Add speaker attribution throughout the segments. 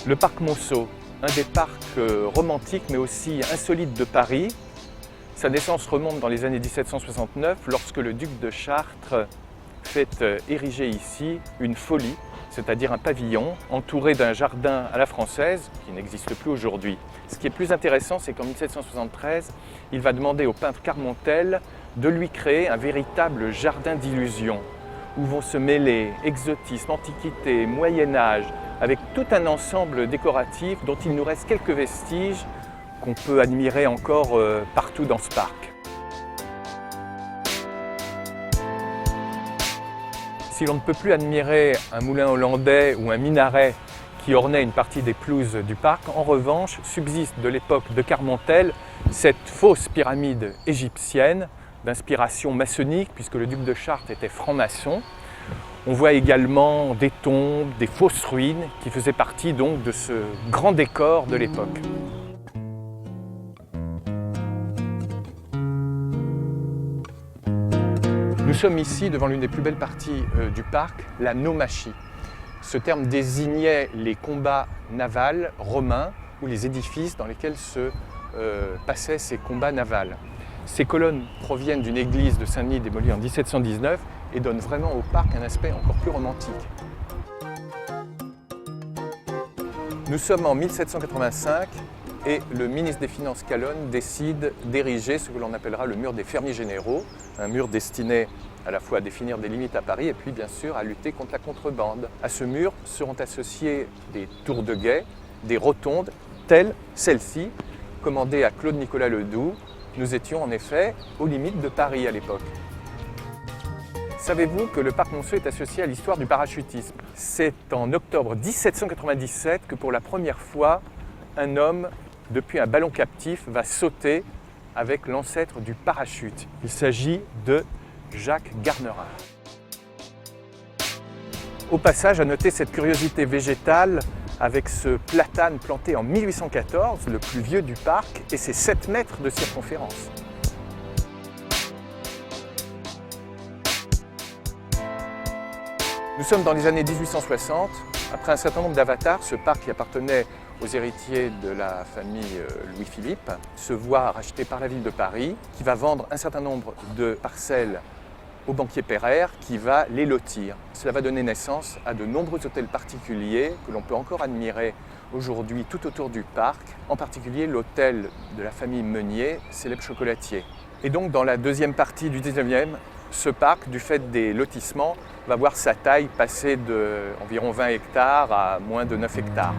Speaker 1: Le parc Monceau, un des parcs romantiques mais aussi insolites de Paris. Sa naissance remonte dans les années 1769 lorsque le duc de Chartres fait ériger ici une folie, c'est-à-dire un pavillon entouré d'un jardin à la française qui n'existe plus aujourd'hui. Ce qui est plus intéressant, c'est qu'en 1773, il va demander au peintre Carmontel de lui créer un véritable jardin d'illusions où vont se mêler exotisme, antiquité, Moyen-Âge, avec tout un ensemble décoratif dont il nous reste quelques vestiges qu'on peut admirer encore partout dans ce parc. Si l'on ne peut plus admirer un moulin hollandais ou un minaret qui ornait une partie des pelouses du parc, en revanche subsiste de l'époque de Carmontel cette fausse pyramide égyptienne d'inspiration maçonnique puisque le duc de Chartres était franc-maçon. On voit également des tombes, des fausses ruines qui faisaient partie donc de ce grand décor de l'époque. Nous sommes ici devant l'une des plus belles parties du parc, la naumachie. Ce terme désignait les combats navals romains ou les édifices dans lesquels se passaient ces combats navals. Ces colonnes proviennent d'une église de Saint-Denis démolie en 1719 et donnent vraiment au parc un aspect encore plus romantique. Nous sommes en 1785 et le ministre des Finances Calonne décide d'ériger ce que l'on appellera le mur des fermiers généraux, un mur destiné à la fois à définir des limites à Paris et puis bien sûr à lutter contre la contrebande. À ce mur seront associés des tours de guet, des rotondes telles celle-ci, commandées à Claude-Nicolas Ledoux. Nous étions en effet aux limites de Paris à l'époque. Savez-vous que le parc Monceau est associé à l'histoire du parachutisme? C'est en octobre 1797 que pour la première fois, un homme, depuis un ballon captif, va sauter avec l'ancêtre du parachute. Il s'agit de Jacques Garnerin. Au passage, à noter cette curiosité végétale avec ce platane planté en 1814, le plus vieux du parc, et ses 7 mètres de circonférence. Nous sommes dans les années 1860. Après un certain nombre d'avatars, ce parc qui appartenait aux héritiers de la famille Louis-Philippe se voit racheté par la ville de Paris, qui va vendre un certain nombre de parcelles au banquier Pereire, qui va les lotir. Cela va donner naissance à de nombreux hôtels particuliers que l'on peut encore admirer aujourd'hui tout autour du parc, en particulier l'hôtel de la famille Meunier, célèbre chocolatier. Et donc dans la deuxième partie du 19e, ce parc, du fait des lotissements, va voir sa taille passer d'environ 20 hectares à moins de 9 hectares.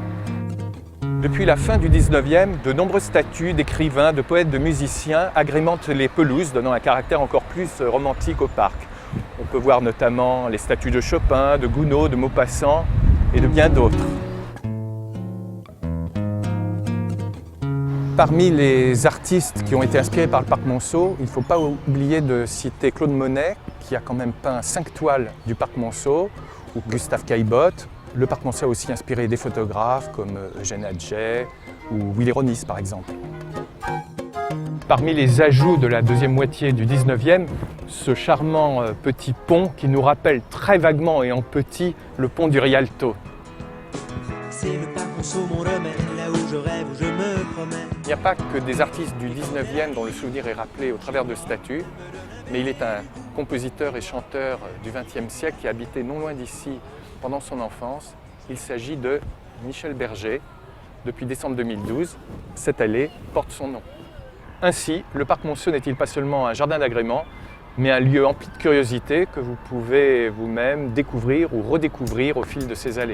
Speaker 1: Depuis la fin du 19e, de nombreuses statues d'écrivains, de poètes, de musiciens agrémentent les pelouses, donnant un caractère encore plus romantique au parc. On peut voir notamment les statues de Chopin, de Gounod, de Maupassant et de bien d'autres. Parmi les artistes qui ont été inspirés par le parc Monceau, il ne faut pas oublier de citer Claude Monet, qui a quand même peint 5 toiles du parc Monceau, ou Gustave Caillebotte. Le parc Monceau a aussi inspiré des photographes comme Eugène Atget ou Willy Ronis par exemple. Parmi les ajouts de la deuxième moitié du 19e, ce charmant petit pont qui nous rappelle très vaguement et en petit le pont du Rialto.
Speaker 2: C'est le parc Monceau, mon remède, là où je rêve, où je me promène.
Speaker 1: Il n'y a pas que des artistes du 19e dont le souvenir est rappelé au travers de statues, mais il est un compositeur et chanteur du XXe siècle qui a habité non loin d'ici pendant son enfance. Il s'agit de Michel Berger. Depuis décembre 2012, cette allée porte son nom. Ainsi, le parc Monceau n'est-il pas seulement un jardin d'agrément, mais un lieu empli de curiosités que vous pouvez vous-même découvrir ou redécouvrir au fil de ces allées.